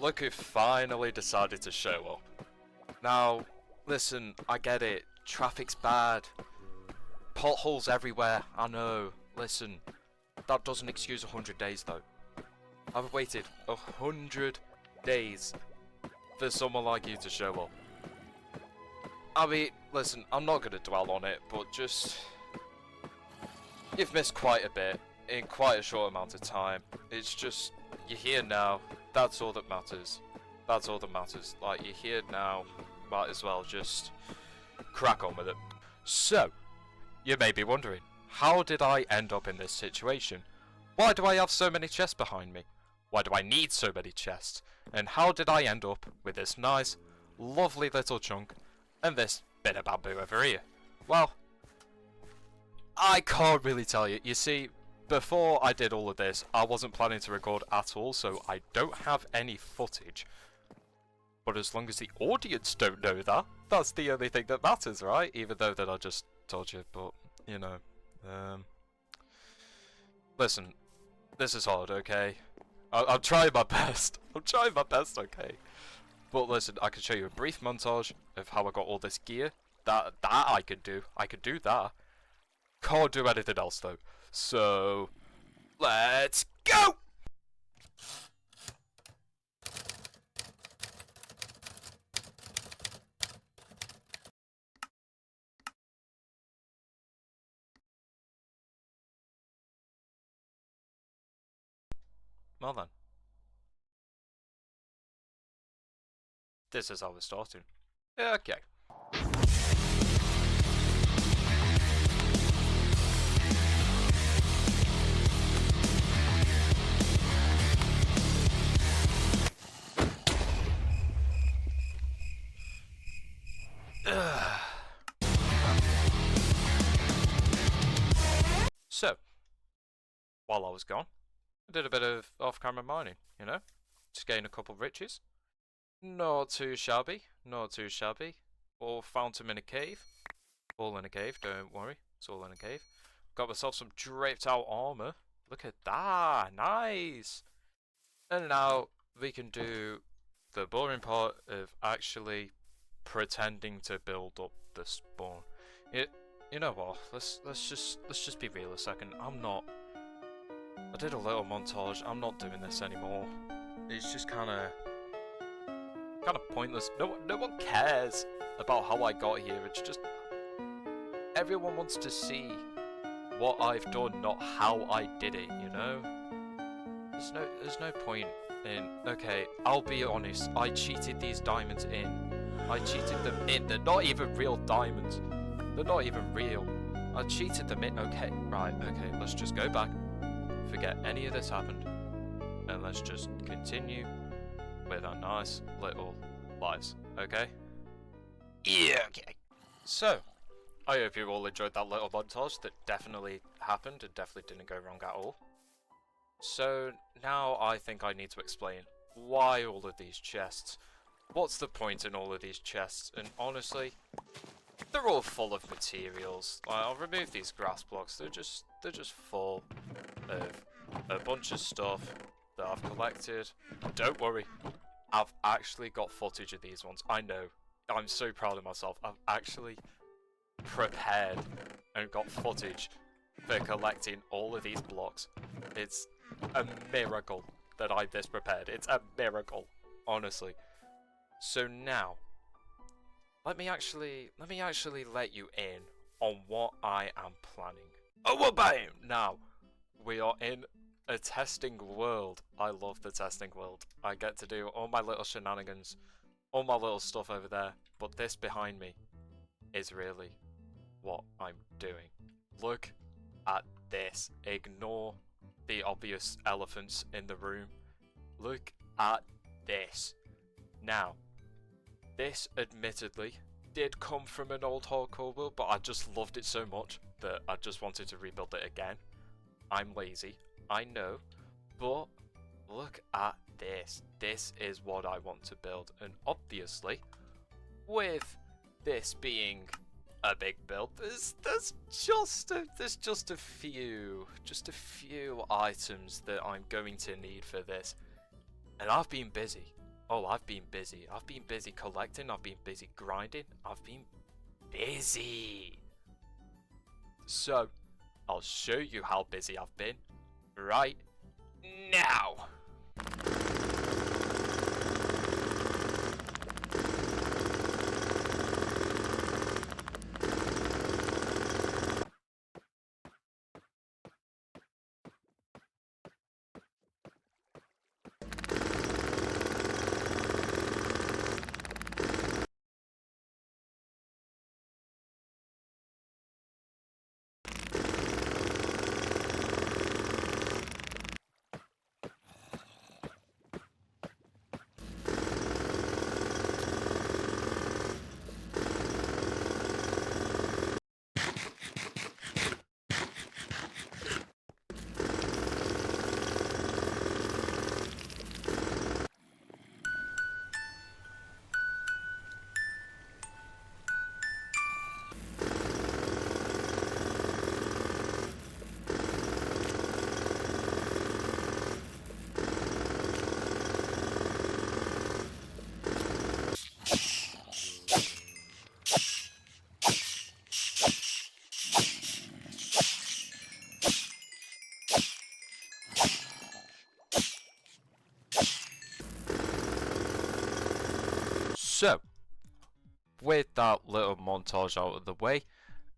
Look who finally decided to show up. Now, listen, I get it. Traffic's bad. Potholes everywhere, I know. Listen, that doesn't excuse 100 days though. I've waited 100 days for someone like you to show up. I mean, listen, I'm not going to dwell on it, but just... You've missed quite a bit in quite a short amount of time. It's just, you're here now. That's all that matters. That's all that matters. Like, you're here now. Might as well just crack on with it. So, you may be wondering, how did I end up in this situation? Why do I have so many chests behind me? Why do I need so many chests? And how did I end up with this nice, lovely little chunk and this bit of bamboo over here? Well, I can't really tell you. You see, before I did all of this, I wasn't planning to record at all, so I don't have any footage. But as long as the audience don't know that, that's the only thing that matters, right? Even though that I just told you, but, you know. Listen, this is hard, okay? I'm trying my best. I'm trying my best, okay? But listen, I can show you a brief montage of how I got all this gear. That I could do. I could do that. Can't do anything else, though. So, let's go! Well then. This is how we're starting. Okay. So, while I was gone, I did a bit of off-camera mining, you know? Just gain a couple riches. Not too shabby, not too shabby. Or found them in a cave. All in a cave, don't worry. It's all in a cave. Got myself some draped out armor. Look at that, nice! And now we can do the boring part of actually pretending to build up the spawn. You know what? Let's just be real a second. I did a little montage. I'm not doing this anymore. It's just kind of pointless. No one cares about how I got here. It's just everyone wants to see what I've done, not how I did it. You know? There's no point in. Okay, I'll be honest. I cheated these diamonds in. I cheated them in. They're not even real diamonds. They're not even real. I cheated them in. Okay, right. Okay, let's just go back. Forget any of this happened. And let's just continue with our nice little lives. Okay? Yeah, okay. So, I hope you all enjoyed that little montage that definitely happened and definitely didn't go wrong at all. So, now I think I need to explain why all of these chests. What's the point in all of these chests? And honestly, they're all full of materials. I'll remove these grass blocks. They're just full of a bunch of stuff that I've collected. Don't worry, I've actually got footage of these ones. I know. I'm so proud of myself. I've actually prepared and got footage for collecting all of these blocks. It's a miracle that I'm this prepared. It's a miracle, honestly. So now, let me actually let you in on what I am planning. Oh, well, bam! Now, we are in a testing world. I love the testing world. I get to do all my little shenanigans, all my little stuff over there, but this behind me is really what I'm doing. Look at this. Ignore the obvious elephants in the room. Look at this. Now, this admittedly did come from an old hardcore world, but I just loved it so much that I just wanted to rebuild it again. I'm lazy, I know, but look at this. This is what I want to build, and obviously, with this being a big build, there's just a few items that I'm going to need for this, and I've been busy. Oh, I've been busy. I've been busy collecting. I've been busy grinding. I've been busy. So, I'll show you how busy I've been right now. So, with that little montage out of the way,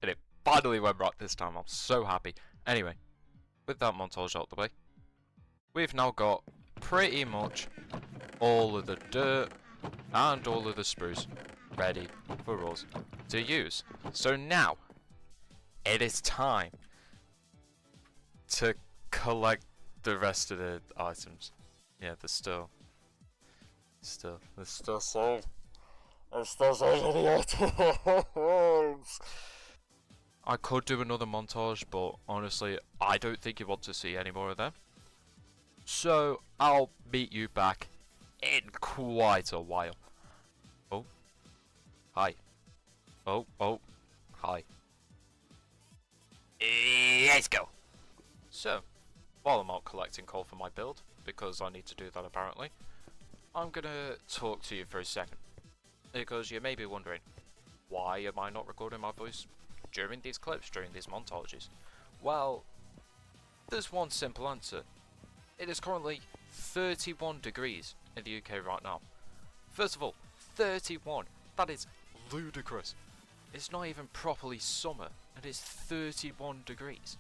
and it finally went right this time, I'm so happy. Anyway, with that montage out of the way, we've now got pretty much all of the dirt and all of the spruce ready for us to use. So now, it is time to collect the rest of the items. Yeah, there's still so many items. I could do another montage, but honestly, I don't think you want to see any more of them. So, I'll meet you back in quite a while. Oh. Hi. Oh, hi. Let's go. So, while I'm out collecting coal for my build, because I need to do that apparently, I'm gonna talk to you for a second. Because you may be wondering, why am I not recording my voice during these clips, during these montages? Well, there's one simple answer. It is currently 31 degrees in the UK right now. First of all, 31. That is ludicrous. It's not even properly summer, and it's 31 degrees.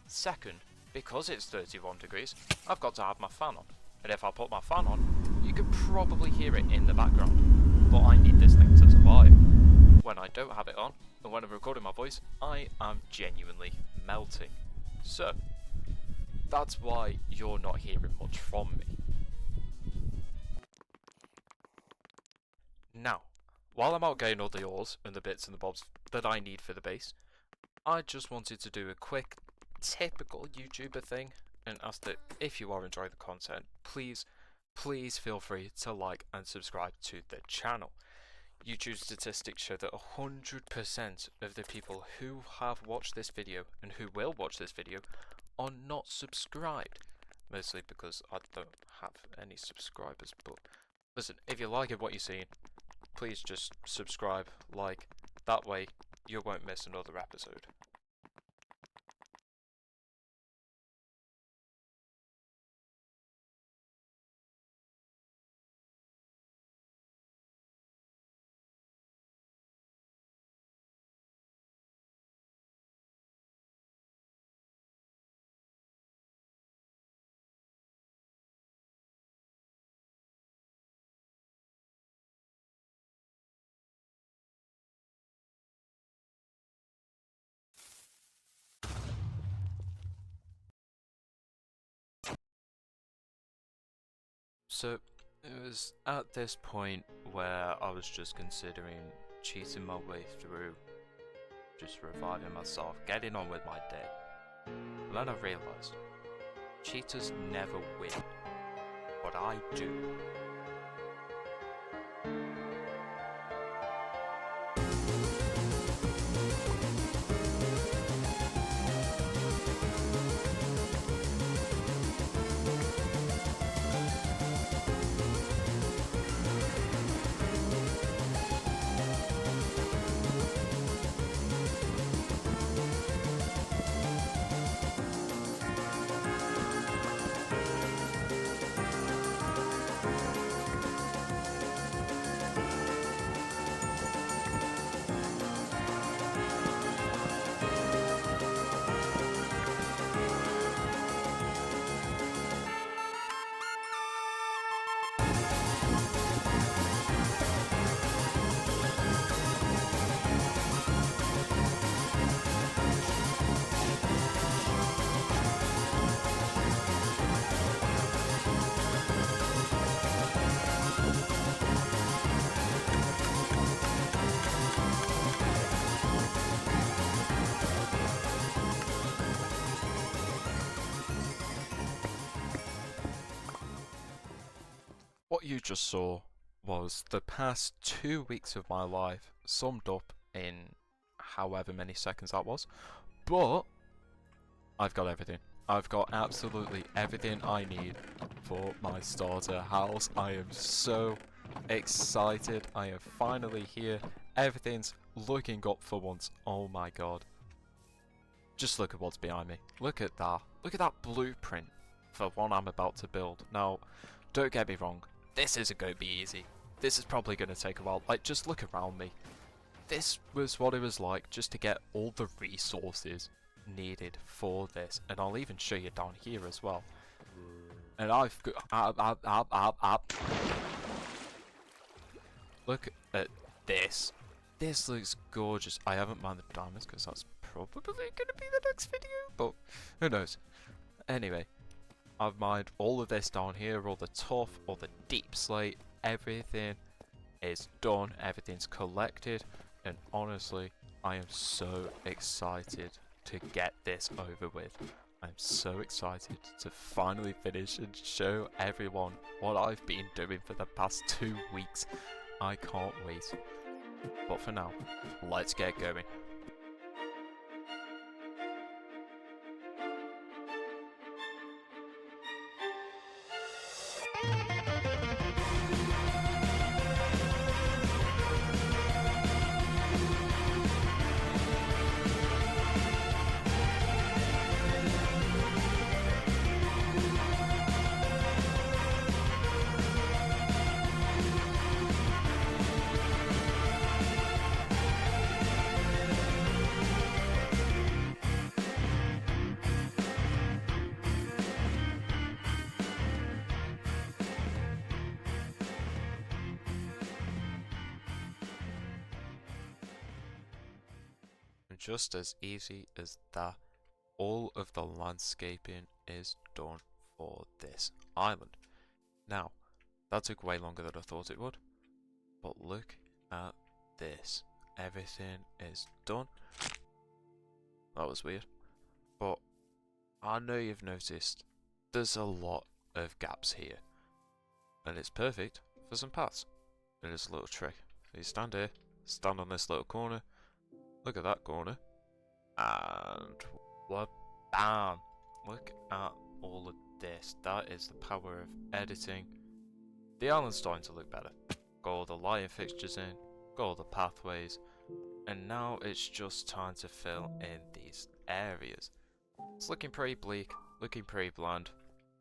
Second, because it's 31 degrees, I've got to have my fan on. And if I put my fan on, you could probably hear it in the background. But I need this thing to survive. When I don't have it on, and when I'm recording my voice, I am genuinely melting. So, that's why you're not hearing much from me. Now, while I'm out getting all the ores and the bits and the bobs that I need for the base, I just wanted to do a quick, typical YouTuber thing and ask that if you are enjoying the content, please feel free to like and subscribe to the channel. YouTube statistics show that 100% of the people who have watched this video and who will watch this video are not subscribed. Mostly because I don't have any subscribers, but listen, if you're liking what you're seeing, please just subscribe, like, that way you won't miss another episode. So, it was at this point where I was just considering cheating my way through, just reviving myself, getting on with my day. And then I realised, cheaters never win, but I do. you just saw was the past 2 weeks of my life summed up in however many seconds that was. But I've got everything. I've got absolutely everything I need for my starter house. I am so excited. I am finally here. Everything's looking up for once. Oh my god. Just look at what's behind me. Look at that. Look at that blueprint for what I'm about to build. Now, don't get me wrong. This isn't going to be easy. This is probably going to take a while. Like, just look around me. This was what it was like just to get all the resources needed for this. And I'll even show you down here as well. And I've got... Look at this. This looks gorgeous. I haven't mined the diamonds because that's probably going to be the next video. But who knows. Anyway. I've mined all of this down here, all the tuff, all the deep slate, everything is done, everything's collected, and honestly, I am so excited to get this over with. I'm so excited to finally finish and show everyone what I've been doing for the past 2 weeks. I can't wait. But for now, let's get going. Just as easy as that, all of the landscaping is done for this island. Now, that took way longer than I thought it would, but look at this. Everything is done. That was weird, but I know you've noticed there's a lot of gaps here, and it's perfect for some paths. It is a little trick. So you stand here, stand on this little corner. Look at that corner. And what? Bam! Look at all of this. That is the power of editing. The island's starting to look better. Got all the lighting fixtures in, got all the pathways, and now it's just time to fill in these areas. It's looking pretty bleak, looking pretty bland.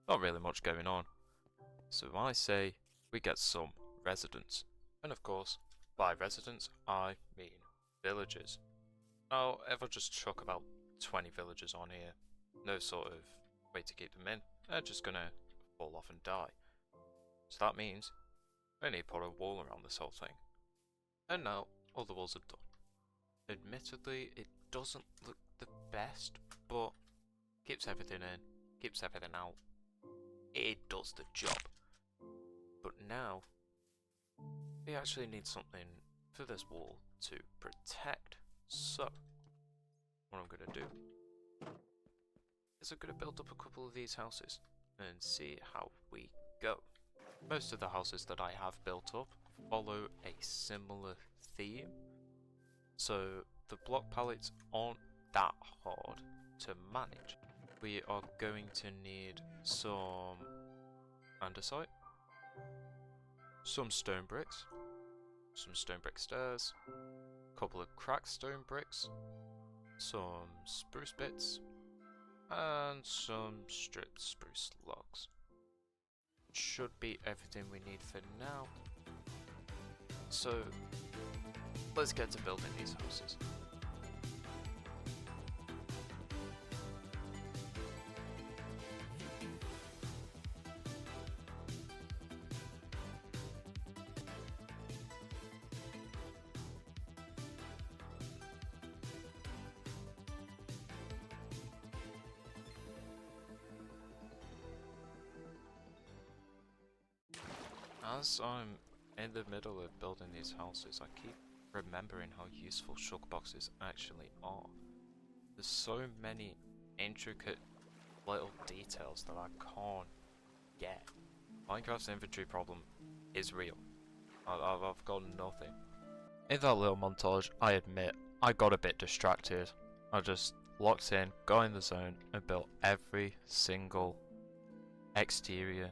Not really much going on. So I say we get some residents. And of course, by residents, I mean villagers. Now, if I just chuck about 20 villagers on here, no sort of way to keep them in, they're just gonna fall off and die. So that means I need to put a wall around this whole thing. And now, all the walls are done. Admittedly, it doesn't look the best, but keeps everything in, keeps everything out. It does the job. But now, we actually need something for this wall to protect. So, what I'm going to do is I'm going to build up a couple of these houses and see how we go. Most of the houses that I have built up follow a similar theme, so the block palettes aren't that hard to manage. We are going to need some andesite, some stone brick stairs, couple of cracked stone bricks, some spruce bits, and some stripped spruce logs. Should be everything we need for now. So let's get to building these houses. As I'm in the middle of building these houses, I keep remembering how useful shulk boxes actually are. There's so many intricate little details that I can't get. Minecraft's inventory problem is real. I've got nothing. In that little montage, I admit, I got a bit distracted. I just locked in, got in the zone, and built every single exterior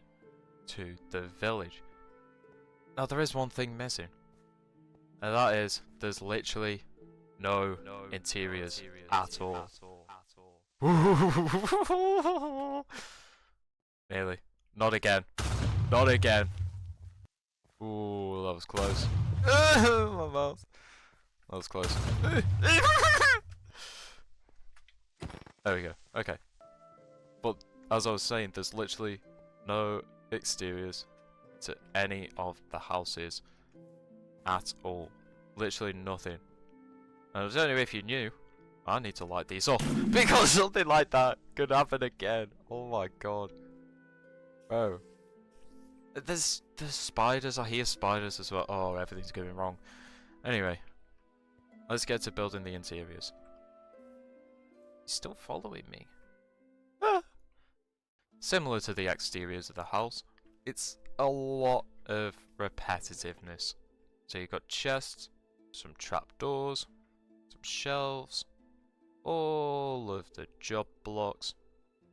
to the village. Now there is one thing missing, and that is, there's literally no interiors at all. Nearly. Not again. Not again. Ooh, that was close. My mouth. That was close. There we go. Okay. But as I was saying, there's literally no exteriors to any of the houses at all. Literally nothing. And I don't know if you knew, I need to light these off because something like that could happen again. Oh my god. Bro. There's spiders. I hear spiders as well. Oh, everything's going wrong. Anyway, let's get to building the interiors. He's still following me. Ah. Similar to the exteriors of the house, it's a lot of repetitiveness. So you've got chests, some trapdoors, some shelves, all of the job blocks,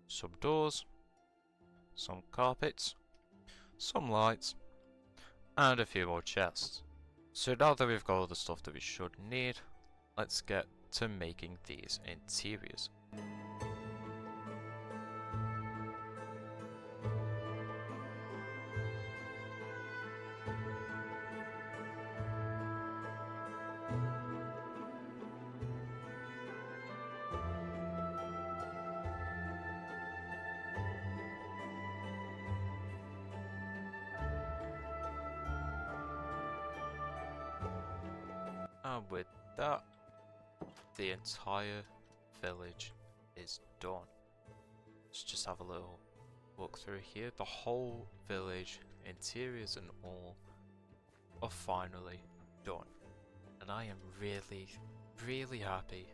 some doors, some carpets, some lights, and a few more chests. So now that we've got all the stuff that we should need, let's get to making these interiors. And with that, the entire village is done. Let's just have a little look through here. The whole village, interiors and all, are finally done. And I am really, really happy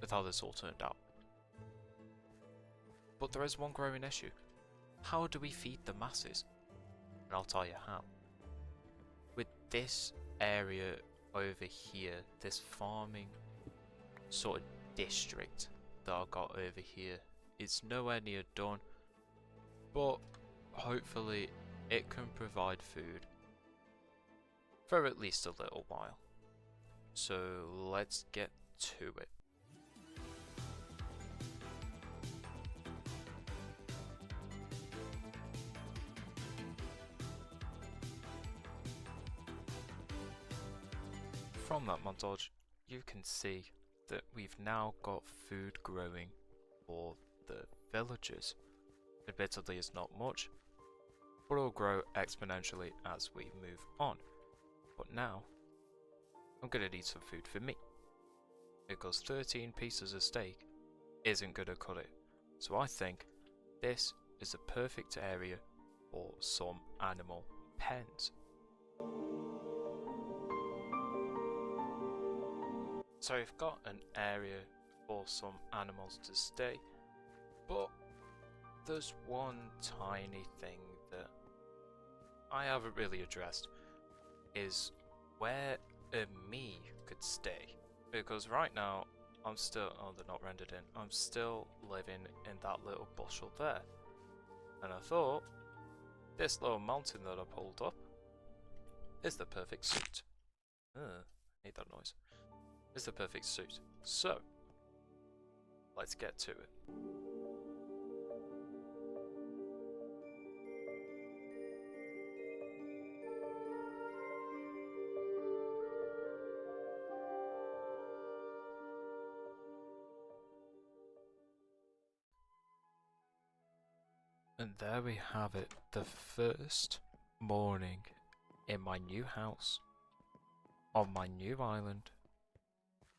with how this all turned out. But there is one growing issue. How do we feed the masses? And I'll tell you how. With this area over here, this farming sort of district that I got over here, it's nowhere near done, but hopefully it can provide food for at least a little while. So let's get to it. From that montage, you can see that we've now got food growing for the villagers. Admittedly, it's not much, but it'll grow exponentially as we move on. But now, I'm gonna need some food for me, because 13 pieces of steak isn't gonna cut it. So I think this is a perfect area for some animal pens. So we've got an area for some animals to stay, but there's one tiny thing that I haven't really addressed, is where a me could stay. Because right now, I'm still, oh they're not rendered in, I'm still living in that little bushel there. And I thought, this little mountain that I pulled up is the perfect suit. Hate that noise. Is the perfect suit. So, let's get to it. And there we have it, the first morning in my new house, on my new island.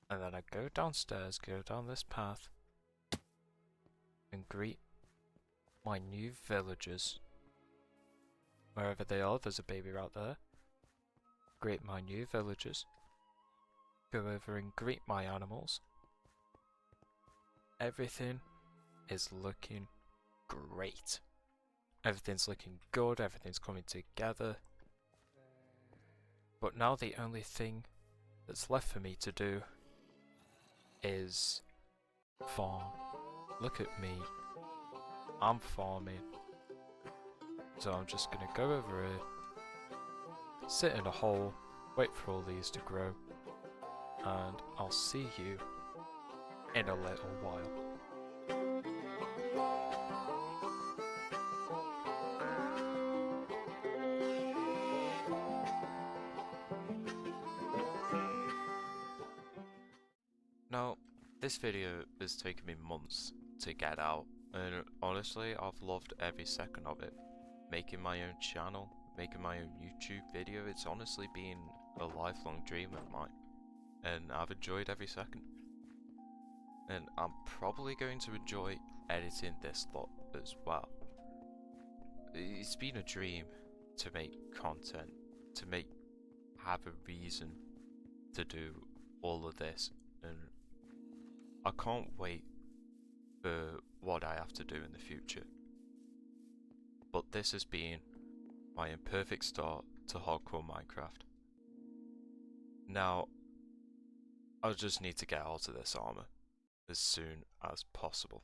And then I go downstairs, go down this path, and greet my new villagers. Wherever they are, there's a baby right there. Greet my new villagers. Go over and greet my animals. Everything is looking great. Everything's looking good, everything's coming together. But now the only thing that's left for me to do is farm. Look at me. I'm farming. So I'm just gonna go over here, sit in a hole, wait for all these to grow, and I'll see you in a little while. Now, this video has taken me months to get out, and honestly, I've loved every second of it. Making my own channel, making my own YouTube video, it's honestly been a lifelong dream of mine, and I've enjoyed every second. And I'm probably going to enjoy editing this lot as well. It's been a dream to make content, have a reason to do all of this, and I can't wait for what I have to do in the future. But this has been my imperfect start to hardcore Minecraft. Now, I just need to get out of this armor as soon as possible.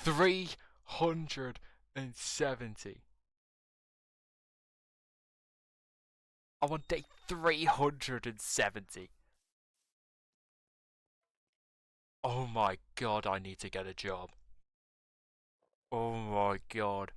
$370. I'm on day 370. Oh my god, I need to get a job. Oh my god.